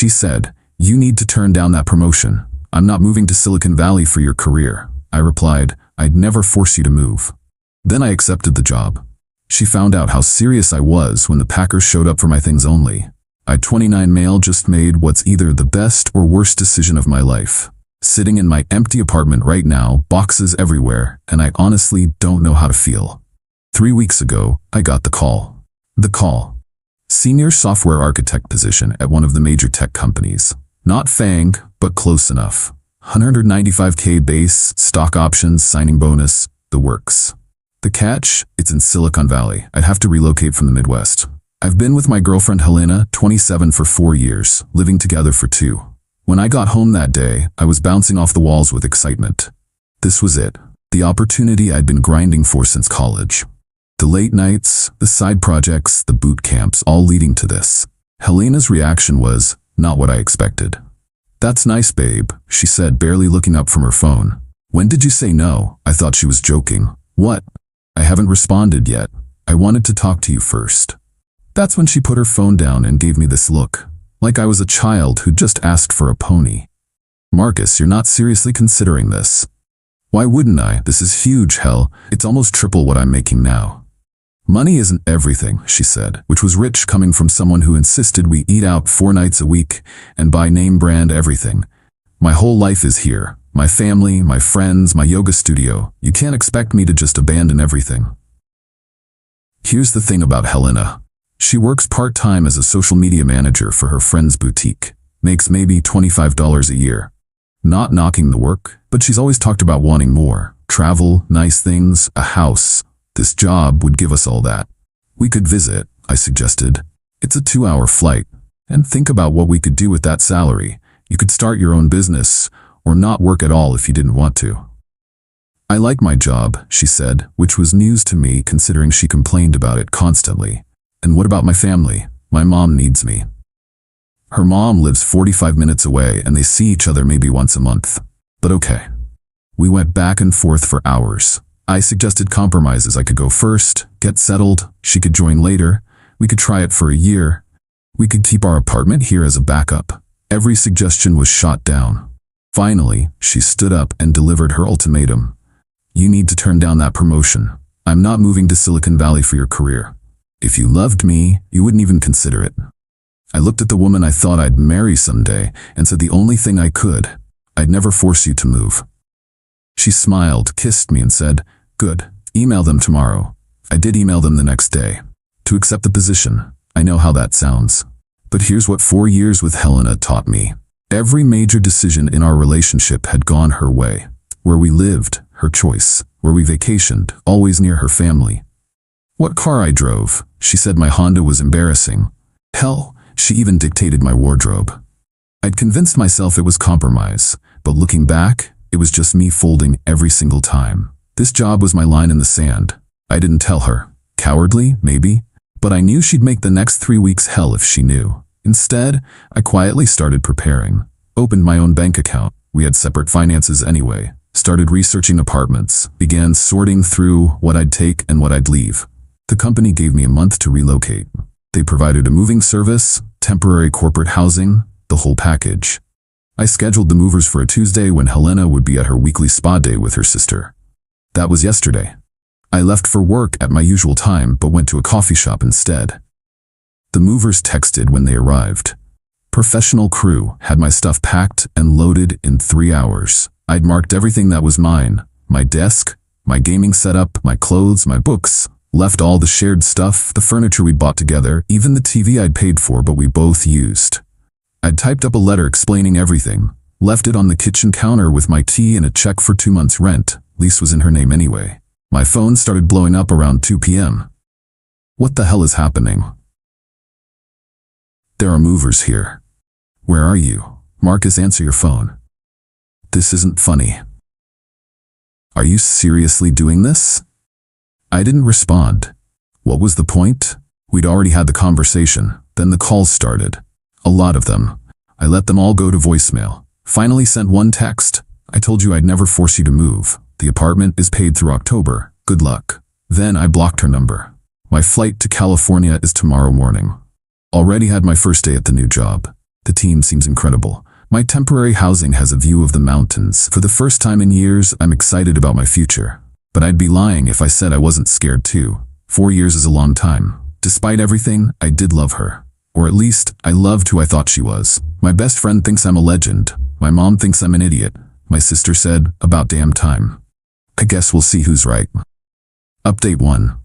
She said, "You need to turn down that promotion. I'm not moving to Silicon Valley for your career." I replied, "I'd never force you to move." Then I accepted the job. She found out how serious I was when the packers showed up for my things only. I, 29 male, just made what's either the best or worst decision of my life. Sitting in my empty apartment right now, boxes everywhere, and I honestly don't know how to feel. 3 weeks ago, I got the call. The call. Senior software architect position at one of the major tech companies. Not FAANG, but close enough. 195K base, stock options, signing bonus, the works. The catch? It's in Silicon Valley. I'd have to relocate from the Midwest. I've been with my girlfriend Helena, 27, for 4 years, living together for 2. When I got home that day, I was bouncing off the walls with excitement. This was it. The opportunity I'd been grinding for since college. The late nights, the side projects, the boot camps, all leading to this. Helena's reaction was not what I expected. "That's nice, babe," she said, barely looking up from her phone. "When did you say no?" I thought she was joking. "What?" "I haven't responded yet. I wanted to talk to you first." That's when she put her phone down and gave me this look, like I was a child who just asked for a pony. "Marcus, you're not seriously considering this." "Why wouldn't I? This is huge, hell. It's almost triple what I'm making now." "Money isn't everything," she said, which was rich coming from someone who insisted we eat out 4 nights a week and buy name brand everything. "My whole life is here. My family, my friends, my yoga studio. You can't expect me to just abandon everything." Here's the thing about Helena. She works part-time as a social media manager for her friend's boutique, makes maybe $25 a year. Not knocking the work, but she's always talked about wanting more. Travel, nice things, a house. This job would give us all that. "We could visit," I suggested. "It's a 2-hour flight. And think about what we could do with that salary. You could start your own business, or not work at all if you didn't want to." "I like my job," she said, which was news to me considering she complained about it constantly. "And what about my family? My mom needs me." Her mom lives 45 minutes away and they see each other maybe once a month. But okay. We went back and forth for hours. I suggested compromises. I could go first, get settled, she could join later, we could try it for a year, we could keep our apartment here as a backup. Every suggestion was shot down. Finally, she stood up and delivered her ultimatum. "You need to turn down that promotion. I'm not moving to Silicon Valley for your career. If you loved me, you wouldn't even consider it." I looked at the woman I thought I'd marry someday and said the only thing I could, "I'd never force you to move." She smiled, kissed me and said, "Good, email them tomorrow." I did email them the next day. To accept the position. I know how that sounds. But here's what 4 years with Helena taught me. Every major decision in our relationship had gone her way. Where we lived, her choice. Where we vacationed, always near her family. What car I drove, she said my Honda was embarrassing. Hell, she even dictated my wardrobe. I'd convinced myself it was compromise, but looking back, it was just me folding every single time. This job was my line in the sand. I didn't tell her. Cowardly, maybe, but I knew she'd make the next 3 weeks hell if she knew. Instead, I quietly started preparing. Opened my own bank account. We had separate finances anyway. Started researching apartments. Began sorting through what I'd take and what I'd leave. The company gave me a month to relocate. They provided a moving service, temporary corporate housing, the whole package. I scheduled the movers for a Tuesday when Helena would be at her weekly spa day with her sister. That was yesterday. I left for work at my usual time but went to a coffee shop instead. The movers texted when they arrived. Professional crew had my stuff packed and loaded in 3 hours. I'd marked everything that was mine. My desk, my gaming setup, my clothes, my books. Left all the shared stuff, the furniture we bought together, even the TV I'd paid for but we both used. I'd typed up a letter explaining everything. Left it on the kitchen counter with my tea and a check for 2 months' rent. Lease was in her name anyway. My phone started blowing up around 2 p.m. What the hell is happening? There are movers here. Where are you? Marcus, answer your phone. This isn't funny. Are you seriously doing this? I didn't respond. What was the point? We'd already had the conversation. Then the calls started. A lot of them. I let them all go to voicemail. Finally sent one text. I told you I'd never force you to move. The apartment is paid through October. Good luck. Then I blocked her number. My flight to California is tomorrow morning. Already had my first day at the new job. The team seems incredible. My temporary housing has a view of the mountains. For the first time in years, I'm excited about my future. But I'd be lying if I said I wasn't scared too. 4 years is a long time. Despite everything, I did love her. Or at least, I loved who I thought she was. My best friend thinks I'm a legend. My mom thinks I'm an idiot. My sister said, about damn time. I guess we'll see who's right. Update 1.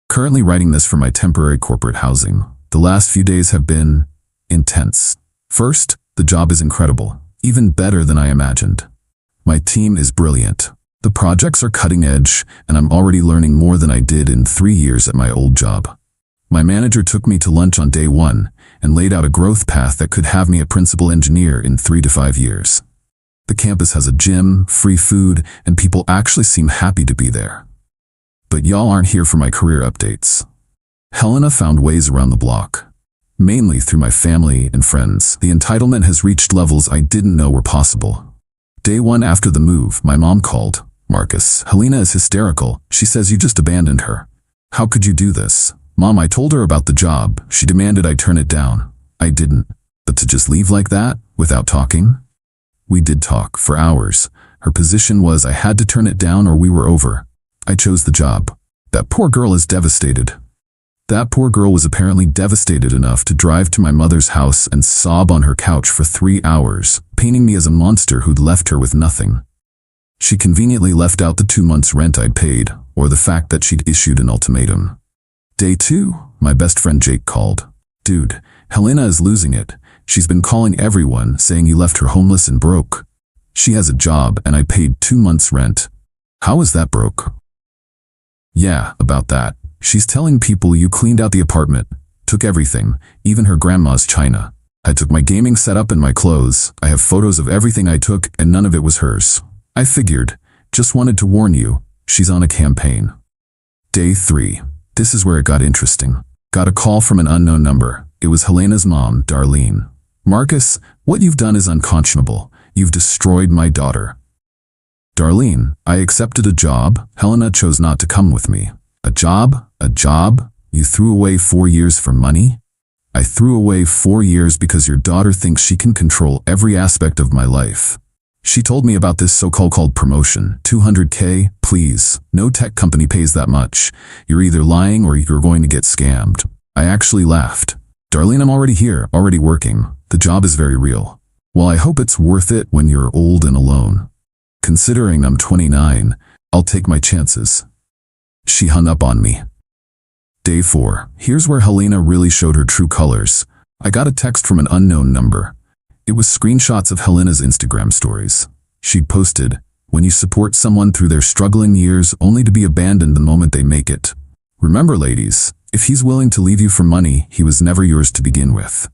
Currently writing this for my temporary corporate housing. The last few days have been intense. First, the job is incredible, even better than I imagined. My team is brilliant. The projects are cutting edge, and I'm already learning more than I did in 3 years at my old job. My manager took me to lunch on day 1 and laid out a growth path that could have me a principal engineer in 3 to 5 years. The campus has a gym, free food, and people actually seem happy to be there. But y'all aren't here for my career updates. Helena found ways around the block. Mainly through my family and friends, the entitlement has reached levels I didn't know were possible. Day 1 after the move, my mom called. Marcus, Helena is hysterical. She says you just abandoned her. How could you do this? Mom, I told her about the job. She demanded I turn it down. I didn't. But to just leave like that, without talking? We did talk for hours. Her position was I had to turn it down or we were over. I chose the job. That poor girl is devastated. That poor girl was apparently devastated enough to drive to my mother's house and sob on her couch for 3 hours, painting me as a monster who'd left her with nothing. She conveniently left out the 2 months' rent I'd paid, or the fact that she'd issued an ultimatum. Day 2, my best friend Jake called. Dude, Helena is losing it. She's been calling everyone, saying you left her homeless and broke. She has a job and I paid 2 months' rent. How is that broke? Yeah, about that. She's telling people you cleaned out the apartment, took everything, even her grandma's china. I took my gaming setup and my clothes. I have photos of everything I took and none of it was hers. I figured, just wanted to warn you, she's on a campaign. Day 3. This is where it got interesting. Got a call from an unknown number. It was Helena's mom, Darlene. Marcus, what you've done is unconscionable. You've destroyed my daughter. Darlene, I accepted a job. Helena chose not to come with me. A job? A job? You threw away 4 years for money? I threw away 4 years because your daughter thinks she can control every aspect of my life. She told me about this so-called promotion. $200K, please. No tech company pays that much. You're either lying or you're going to get scammed. I actually laughed. Darlene, I'm already here, already working. The job is very real. Well, I hope it's worth it when you're old and alone. Considering I'm 29, I'll take my chances. She hung up on me. Day 4. Here's where Helena really showed her true colors. I got a text from an unknown number. It was screenshots of Helena's Instagram stories. She'd posted, when you support someone through their struggling years only to be abandoned the moment they make it. Remember, ladies, if he's willing to leave you for money, he was never yours to begin with.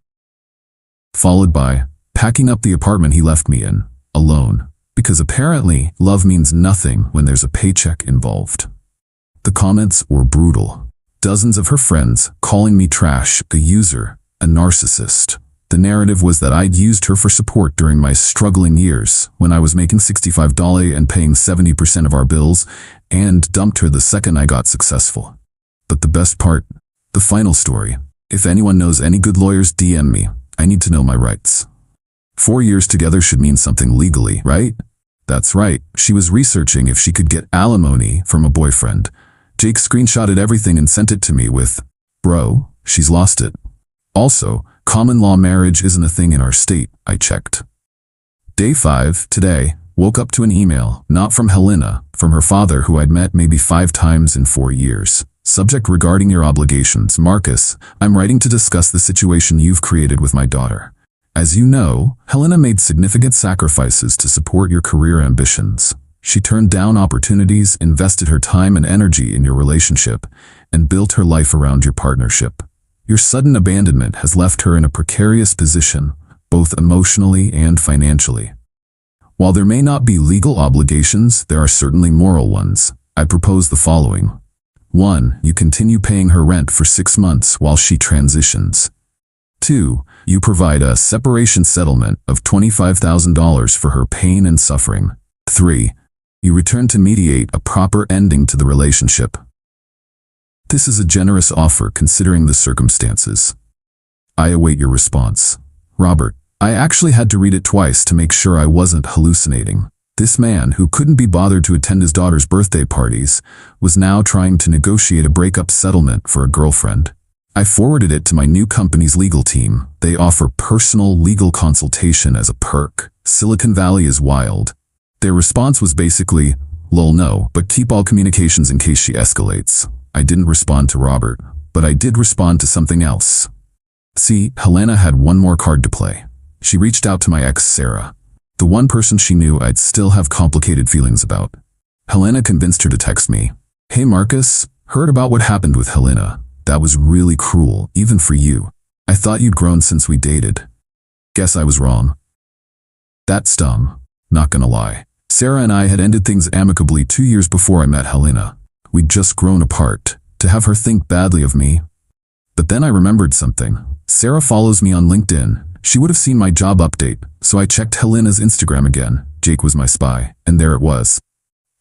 Followed by, packing up the apartment he left me in, alone. Because apparently, love means nothing when there's a paycheck involved. The comments were brutal. Dozens of her friends calling me trash, a user, a narcissist. The narrative was that I'd used her for support during my struggling years, when I was making $65 and paying 70% of our bills, and dumped her the second I got successful. But the best part, the final story. If anyone knows any good lawyers, DM me. I need to know my rights. 4 years together should mean something legally, right? That's right. She was researching if she could get alimony from a boyfriend. Jake screenshotted everything and sent it to me with, "Bro, she's lost it." Also, common law marriage isn't a thing in our state, I checked. Day 5, today, woke up to an email, not from Helena, from her father who I'd met maybe 5 times in 4 years. Subject regarding your obligations. Marcus, I'm writing to discuss the situation you've created with my daughter. As you know, Helena made significant sacrifices to support your career ambitions. She turned down opportunities, invested her time and energy in your relationship, and built her life around your partnership. Your sudden abandonment has left her in a precarious position, both emotionally and financially. While there may not be legal obligations, there are certainly moral ones. I propose the following. 1. You continue paying her rent for 6 months while she transitions. 2. You provide a separation settlement of $25,000 for her pain and suffering. 3. You return to mediate a proper ending to the relationship. This is a generous offer considering the circumstances. I await your response. Robert. I actually had to read it twice to make sure I wasn't hallucinating. This man, who couldn't be bothered to attend his daughter's birthday parties, was now trying to negotiate a breakup settlement for a girlfriend. I forwarded it to my new company's legal team. They offer personal legal consultation as a perk. Silicon Valley is wild. Their response was basically, "Lol, no, but keep all communications in case she escalates." I didn't respond to Robert, but I did respond to something else. See, Helena had one more card to play. She reached out to my ex, Sarah, the one person she knew I'd still have complicated feelings about. Helena convinced her to text me. "Hey Marcus, heard about what happened with Helena. That was really cruel, even for you. I thought you'd grown since we dated." Guess I was wrong. That stung, not gonna lie. Sarah and I had ended things amicably 2 years before I met Helena. We'd just grown apart. To have her think badly of me. But then I remembered something. Sarah follows me on LinkedIn. She would have seen my job update, so I checked Helena's Instagram again. Jake was my spy, and there it was.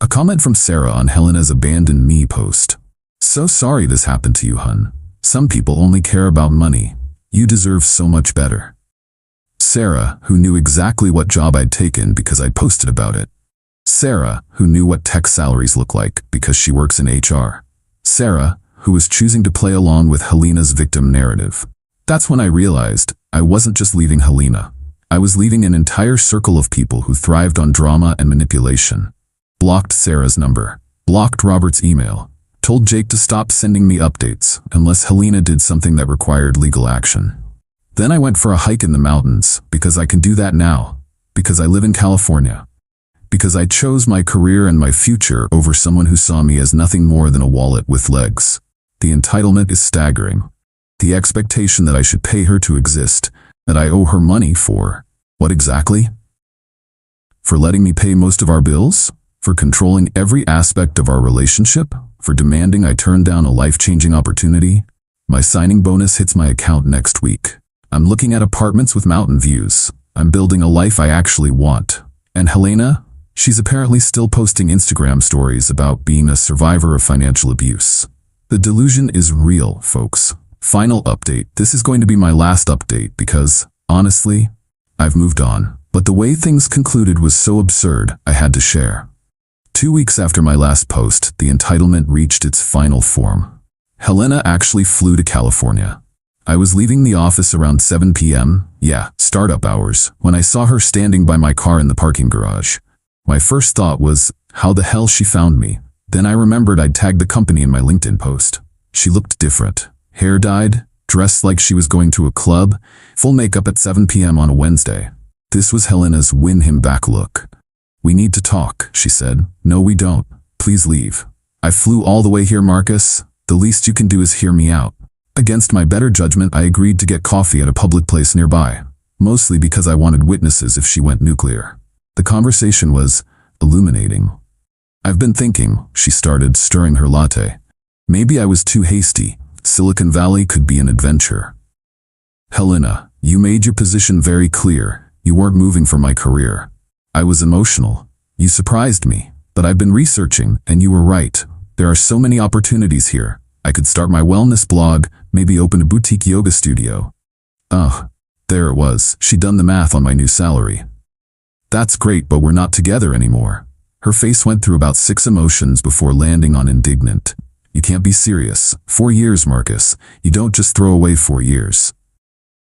A comment from Sarah on Helena's abandoned me post. "So sorry this happened to you, hun. Some people only care about money. You deserve so much better." Sarah, who knew exactly what job I'd taken because I'd posted about it. Sarah, who knew what tech salaries look like because she works in HR. Sarah, who was choosing to play along with Helena's victim narrative. That's when I realized I wasn't just leaving Helena. I was leaving an entire circle of people who thrived on drama and manipulation. Blocked Sarah's number. Blocked Robert's email. Told Jake to stop sending me updates unless Helena did something that required legal action. Then I went for a hike in the mountains because I can do that now. Because I live in California. Because I chose my career and my future over someone who saw me as nothing more than a wallet with legs. The entitlement is staggering. The expectation that I should pay her to exist, that I owe her money for, what exactly? For letting me pay most of our bills? For controlling every aspect of our relationship? For demanding I turn down a life-changing opportunity? My signing bonus hits my account next week. I'm looking at apartments with mountain views. I'm building a life I actually want. And Helena? She's apparently still posting Instagram stories about being a survivor of financial abuse. The delusion is real, folks. Final update. This is going to be my last update because, honestly, I've moved on. But the way things concluded was so absurd, I had to share. 2 weeks after my last post, the entitlement reached its final form. Helena actually flew to California. I was leaving the office around 7 p.m., startup hours, when I saw her standing by my car in the parking garage. My first thought was, how the hell she found me? Then I remembered I'd tagged the company in my LinkedIn post. She looked different. Hair dyed, dressed like she was going to a club, full makeup at 7 p.m. on a Wednesday. This was Helena's win him back look. "We need to talk," she said. "No, we don't. Please leave." "I flew all the way here, Marcus. The least you can do is hear me out." Against my better judgment, I agreed to get coffee at a public place nearby, mostly because I wanted witnesses if she went nuclear. The conversation was illuminating. "I've been thinking," she started, stirring her latte. "Maybe I was too hasty. Silicon Valley could be an adventure." "Helena, you made your position very clear. You weren't moving for my career." I was emotional. "You surprised me. But I've been researching, and you were right. There are so many opportunities here. I could start my wellness blog, maybe open a boutique yoga studio." There it was. She'd done the math on my new salary. "That's great, but we're not together anymore." Her face went through about 6 emotions before landing on indignant. "You can't be serious. 4 years, Marcus. You don't just throw away 4 years."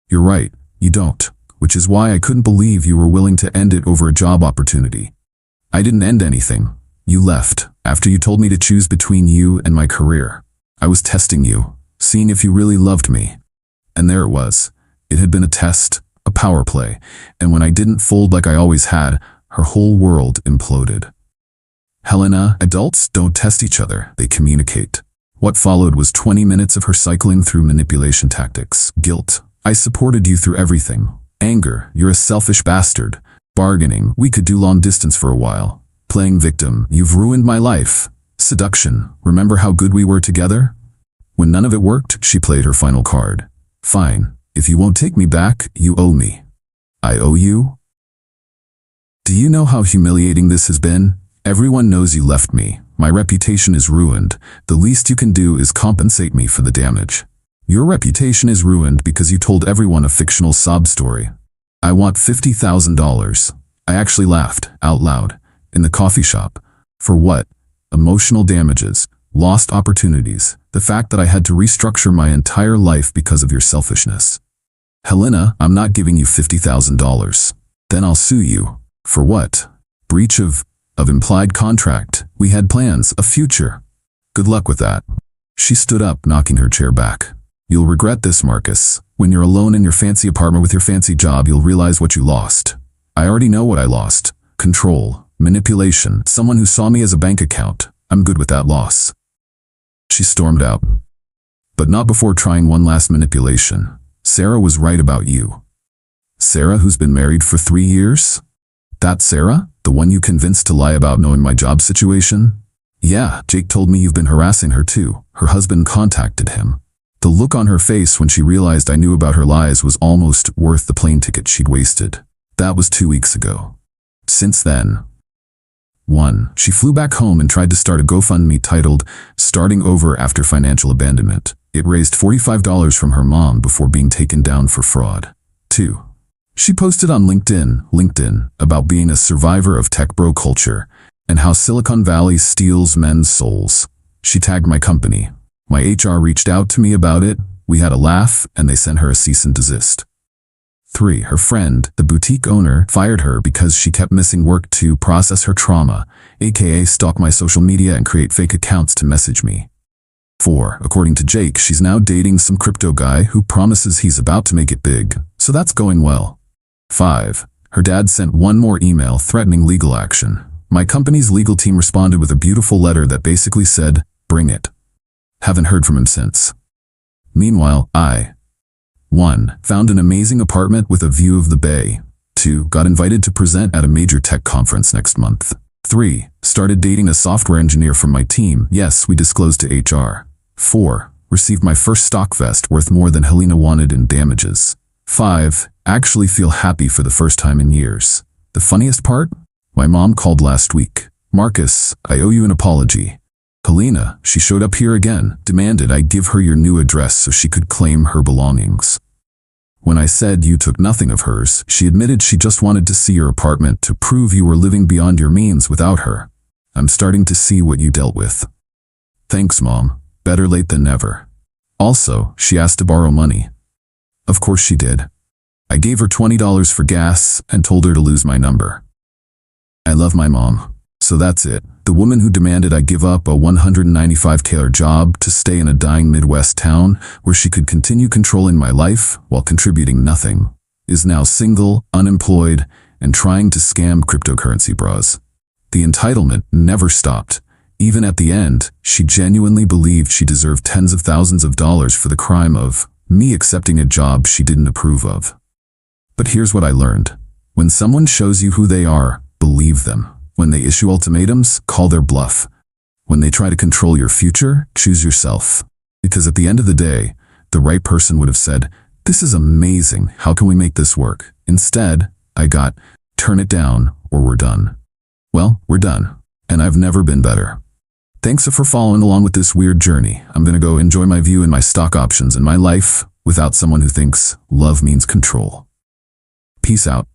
"You're right, you don't. Which is why I couldn't believe you were willing to end it over a job opportunity." "I didn't end anything. You left, after you told me to choose between you and my career. I was testing you, seeing if you really loved me." And there it was. It had been a test, a power play, and when I didn't fold like I always had, her whole world imploded. "Helena, adults don't test each other, they communicate." What followed was 20 minutes of her cycling through manipulation tactics. Guilt. "I supported you through everything." Anger. "You're a selfish bastard." Bargaining. "We could do long distance for a while." Playing victim. "You've ruined my life." Seduction. "Remember how good we were together?" When none of it worked, she played her final card. "Fine. If you won't take me back, you owe me." "I owe you?" Do you know how humiliating this has been? Everyone knows you left me. My reputation is ruined. The least you can do is compensate me for the damage. Your reputation is ruined because you told everyone a fictional sob story. I want $50,000. I actually laughed, out loud, in the coffee shop. For what? Emotional damages, lost opportunities, the fact that I had to restructure my entire life because of your selfishness. Helena, I'm not giving you $50,000. Then I'll sue you. For what? Breach of implied contract. We had plans, a future. Good luck with that. She stood up, knocking her chair back. You'll regret this, Marcus. When you're alone in your fancy apartment with your fancy job, you'll realize what you lost. I already know what I lost. Control, manipulation, someone who saw me as a bank account. I'm good with that loss. She stormed out. But not before trying one last manipulation. Sarah was right about you. Sarah, who's been married for 3 years? That Sarah? The one you convinced to lie about knowing my job situation? Yeah, Jake told me you've been harassing her too. Her husband contacted him. The look on her face when she realized I knew about her lies was almost worth the plane ticket she'd wasted. That was 2 weeks ago. Since then, 1. She flew back home and tried to start a GoFundMe titled, Starting Over After Financial Abandonment. It raised $45 from her mom before being taken down for fraud. 2. She posted on LinkedIn about being a survivor of tech bro culture and how Silicon Valley steals men's souls. She tagged my company. My HR reached out to me about it. We had a laugh and they sent her a cease and desist. 3. Her friend, the boutique owner, fired her because she kept missing work to process her trauma, aka stalk my social media and create fake accounts to message me. 4. According to Jake, she's now dating some crypto guy who promises he's about to make it big, so that's going well. 5. Her dad sent one more email threatening legal action. My company's legal team responded with a beautiful letter that basically said, bring it. Haven't heard from him since. Meanwhile, I 1. Found an amazing apartment with a view of the bay. 2. Got invited to present at a major tech conference next month. 3. Started dating a software engineer from my team. Yes, we disclosed to HR. 4. Received my first stock vest worth more than Helena wanted in damages. 5. Actually feel happy for the first time in years. The funniest part? My mom called last week. Marcus, I owe you an apology. Helena, she showed up here again, demanded I give her your new address so she could claim her belongings. When I said you took nothing of hers, she admitted she just wanted to see your apartment to prove you were living beyond your means without her. I'm starting to see what you dealt with. Thanks, Mom. Better late than never. Also, she asked to borrow money. Of course she did. I gave her $20 for gas and told her to lose my number. I love my mom. So that's it. The woman who demanded I give up a $195,000 job to stay in a dying Midwest town where she could continue controlling my life while contributing nothing, is now single, unemployed, and trying to scam cryptocurrency bros. The entitlement never stopped. Even at the end, she genuinely believed she deserved tens of thousands of dollars for the crime of me accepting a job she didn't approve of. But here's what I learned. When someone shows you who they are, believe them. When they issue ultimatums, call their bluff. When they try to control your future, choose yourself. Because at the end of the day, the right person would have said, this is amazing, how can we make this work? Instead, I got, turn it down or we're done. Well, we're done. And I've never been better. Thanks for following along with this weird journey. I'm gonna go enjoy my view and my stock options in my life without someone who thinks love means control. Peace out.